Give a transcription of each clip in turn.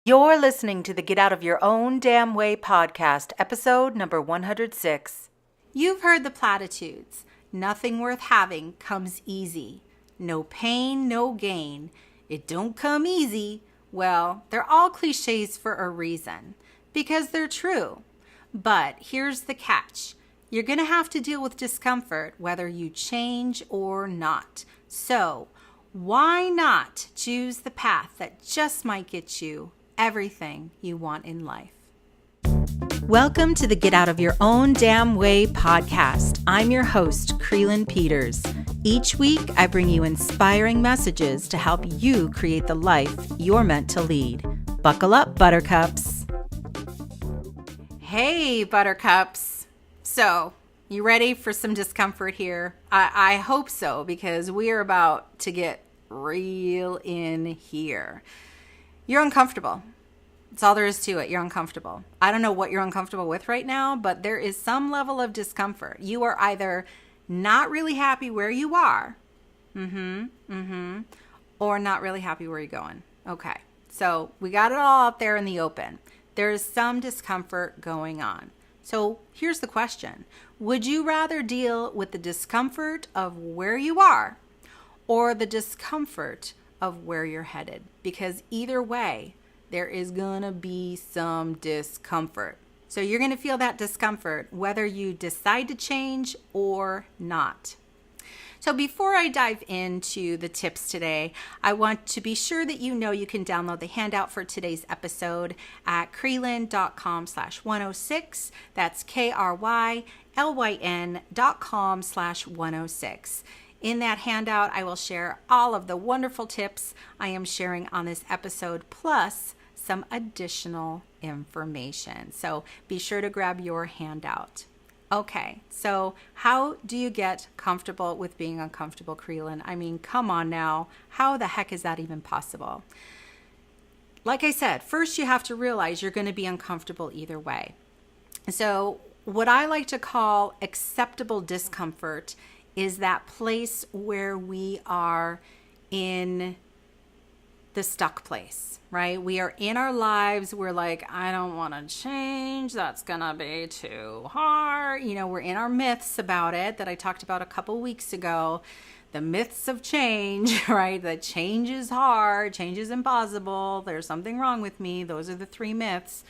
You're listening to the Get Out of Your Own Damn Way podcast, episode number 106. You've heard the platitudes. Nothing worth having comes easy. No pain, no gain. It don't come easy. Well, they're all cliches for a reason, because they're true. But here's the catch. You're going to have to deal with discomfort whether you change or not. So, why not choose the path that just might get you everything you want in life? Welcome to the Get Out of Your Own Damn Way podcast. I'm your host, Krylyn Peters. Each week, I bring you inspiring messages to help you create the life you're meant to lead. Buckle up, buttercups. Hey, buttercups. So, you ready for some discomfort here? I hope so, because we are about to get real in here. You're uncomfortable. That's all there is to it. You're uncomfortable. I don't know what you're uncomfortable with right now, but there is some level of discomfort. You are either not really happy where you are, or not really happy where you're going. Okay, so we got it all out there in the open. There is some discomfort going on. So here's the question. Would you rather deal with the discomfort of where you are or the discomfort of where you're headed? Because either way, there is going to be some discomfort. So you're going to feel that discomfort whether you decide to change or not. So before I dive into the tips today, I want to be sure that you know you can download the handout for today's episode at krylyn.com/106. That's KRYLYN.com/106. In that handout, I will share all of the wonderful tips I am sharing on this episode, plus some additional information. So be sure to grab your handout. Okay, so how do you get comfortable with being uncomfortable, Krylyn? I mean, come on now. How the heck is that even possible? Like I said, first you have to realize you're going to be uncomfortable either way. So what I like to call acceptable discomfort is that place where we are in the stuck place, right? We are in our lives. We're like, I don't want to change. That's going to be too hard. You know, we're in our myths about it that I talked about a couple weeks ago. The myths of change, right? That change is hard. Change is impossible. There's something wrong with me. Those are the three myths.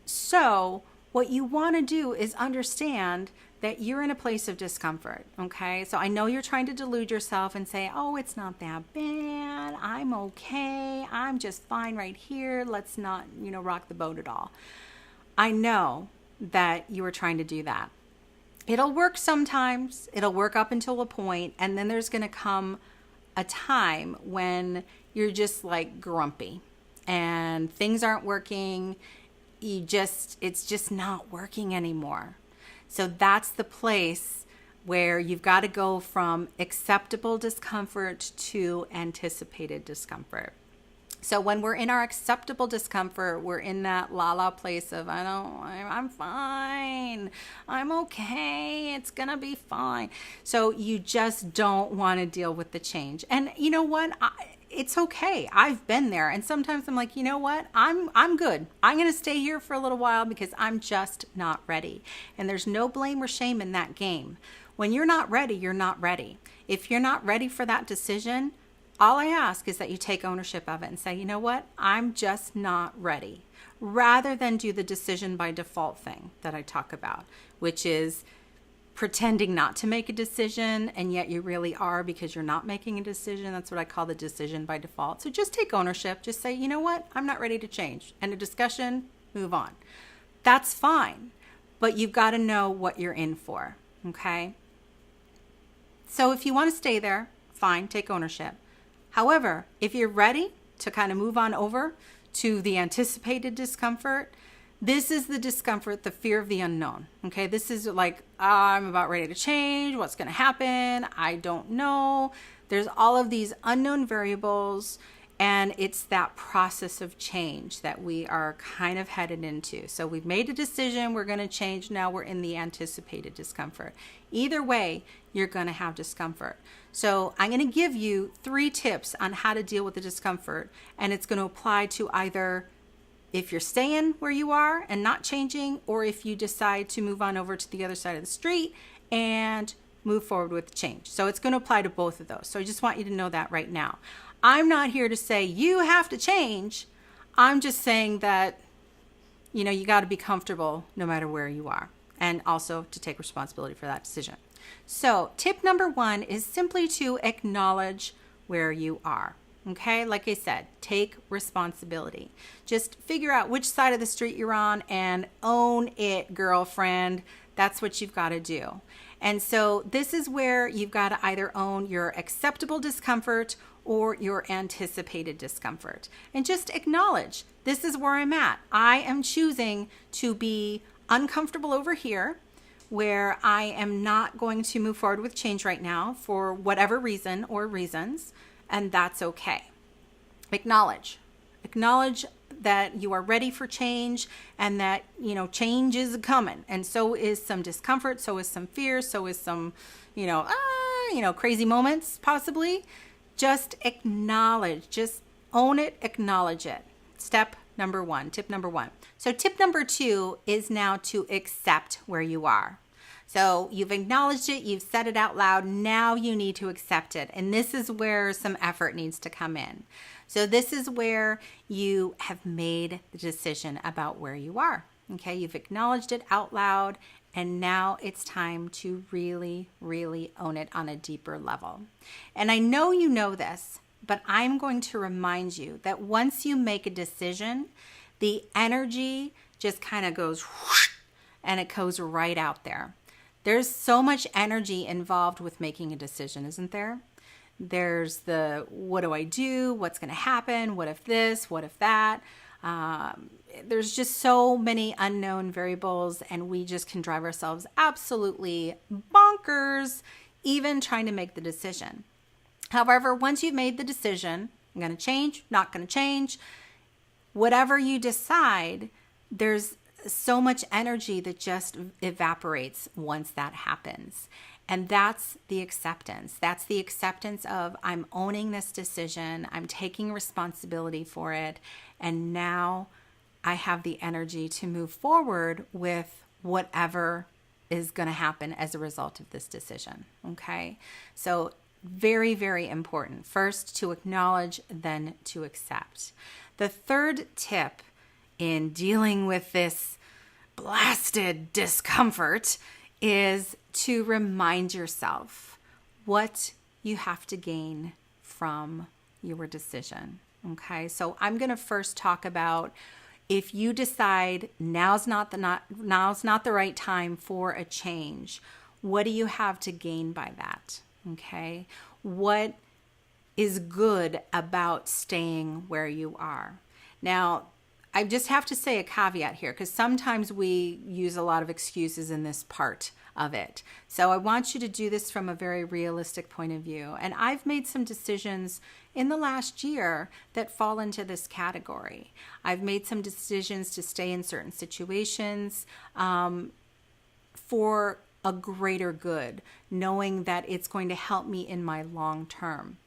So what you want to do is understand that you're in a place of discomfort, okay? So I know you're trying to delude yourself and say, oh, it's not that bad. I'm okay. I'm just fine right here. Let's not, rock the boat at all. I know that you are trying to do that. It'll work sometimes. It'll work up until a point, and then there's going to come a time when you're just like grumpy and things aren't working. It's just not working anymore. So that's the place where you've got to go from acceptable discomfort to anticipated discomfort. So when we're in our acceptable discomfort, we're in that la-la place of, I'm fine. I'm okay. It's going to be fine. So you just don't want to deal with the change. And you know what? It's okay. I've been there. And sometimes I'm like, you know what? I'm good. I'm going to stay here for a little while because I'm just not ready. And there's no blame or shame in that game. When you're not ready, you're not ready. If you're not ready for that decision, all I ask is that you take ownership of it and say, you know what? I'm just not ready. Rather than do the decision by default thing that I talk about, which is pretending not to make a decision, and yet you really are because you're not making a decision. That's what I call the decision by default. So just take ownership. Just say, you know what? I'm not ready to change. End of discussion, move on. That's fine. But you've got to know what you're in for, okay? So if you want to stay there, fine, take ownership. However, if you're ready to kind of move on over to the anticipated discomfort, this is the discomfort, the fear of the unknown, okay? This is like, I'm about ready to change. What's going to happen? I don't know. There's all of these unknown variables, And it's that process of change that we are kind of headed into. So we've made a decision, we're going to change. Now we're in the anticipated discomfort. Either way, you're going to have discomfort. So I'm going to give you 3 tips on how to deal with the discomfort. And it's going to apply to either if you're staying where you are and not changing, or if you decide to move on over to the other side of the street and move forward with change. So it's going to apply to both of those. So I just want you to know that right now. I'm not here to say you have to change. I'm just saying that, you got to be comfortable no matter where you are, and also to take responsibility for that decision. So tip number 1 is simply to acknowledge where you are. Okay, like I said, take responsibility. Just figure out which side of the street you're on and own it, girlfriend. That's what you've got to do. And so this is where you've got to either own your acceptable discomfort or your anticipated discomfort. And just acknowledge, this is where I'm at. I am choosing to be uncomfortable over here, where I am not going to move forward with change right now for whatever reason or reasons, and that's okay. Acknowledge that you are ready for change, and that, change is coming. And so is some discomfort, so is some fear, so is some, crazy moments possibly. Just acknowledge, just own it, acknowledge it. Tip number 1. So tip number 2 is now to accept where you are. So you've acknowledged it, you've said it out loud, now you need to accept it. And this is where some effort needs to come in. So this is where you have made the decision about where you are. Okay, you've acknowledged it out loud, and now it's time to really, really own it on a deeper level. And I know you know this, but I'm going to remind you that once you make a decision, the energy just kind of goes whoosh, and it goes right out there. There's so much energy involved with making a decision, isn't there? There's the, what do I do? What's going to happen? What if this? What if that? There's just so many unknown variables, and we just can drive ourselves absolutely bonkers, even trying to make the decision. However, once you've made the decision, I'm going to change, not going to change, whatever you decide, there's so much energy that just evaporates once that happens. And that's the acceptance. That's the acceptance of, I'm owning this decision, I'm taking responsibility for it, and now I have the energy to move forward with whatever is going to happen as a result of this decision. Okay? So very, very important. First to acknowledge, then to accept. The third tip in dealing with this blasted discomfort is to remind yourself what you have to gain from your decision. Okay, so I'm going to first talk about, if you decide now's not the right time for a change, what do you have to gain by that? Okay, what is good about staying where you are? Now, I just have to say a caveat here, because sometimes we use a lot of excuses in this part of it. So I want you to do this from a very realistic point of view. And I've made some decisions in the last year that fall into this category. I've made some decisions to stay in certain situations for a greater good, knowing that it's going to help me in my long term.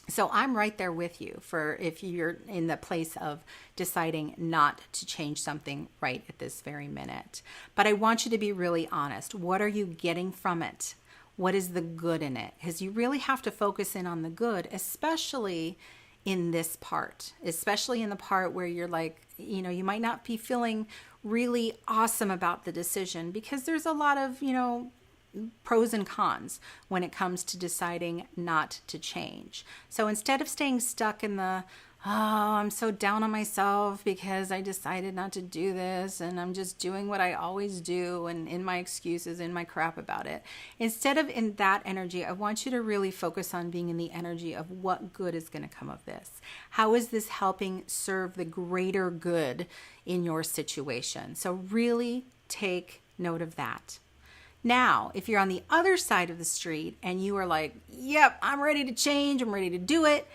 So I'm right there with you for if you're in the place of deciding not to change something right at this very minute. But I want you to be really honest. What are you getting from it? What is the good in it? Because you really have to focus in on the good, especially in this part, especially in the part where you're like, you might not be feeling really awesome about the decision, because there's a lot of, pros and cons when it comes to deciding not to change. So instead of staying stuck in the, I'm so down on myself because I decided not to do this and I'm just doing what I always do and in my excuses, in my crap about it. Instead of in that energy, I want you to really focus on being in the energy of what good is going to come of this. How is this helping serve the greater good in your situation? So really take note of that. Now, if you're on the other side of the street and you are like, yep, I'm ready to change, I'm ready to do it,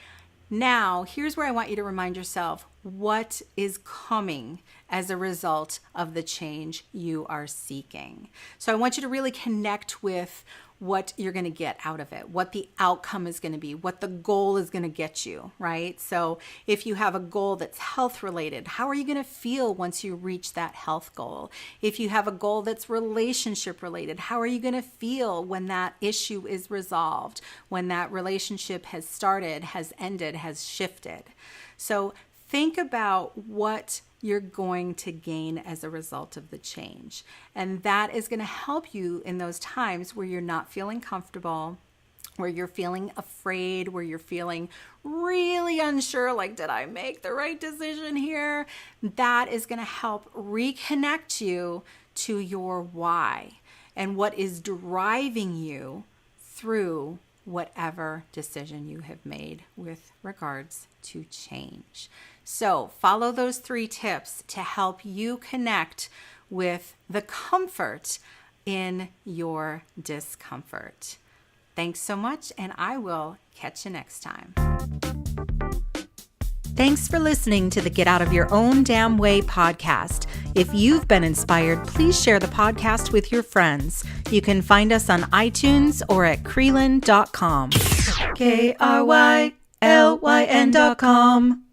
Now, here's where I want you to remind yourself what is coming as a result of the change you are seeking. So I want you to really connect with what you're going to get out of it, what the outcome is going to be, what the goal is going to get you, right? So if you have a goal that's health related, how are you going to feel once you reach that health goal? If you have a goal that's relationship related, how are you going to feel when that issue is resolved, when that relationship has started, has ended, has shifted? So think about what you're going to gain as a result of the change. And that is going to help you in those times where you're not feeling comfortable, where you're feeling afraid, where you're feeling really unsure, like, did I make the right decision here? That is going to help reconnect you to your why and what is driving you through whatever decision you have made with regards to change. So follow those 3 tips to help you connect with the comfort in your discomfort. Thanks so much, and I will catch you next time. Thanks for listening to the Get Out of Your Own Damn Way podcast. If you've been inspired, please share the podcast with your friends. You can find us on iTunes or at Krylyn.com. KRYLYN.com.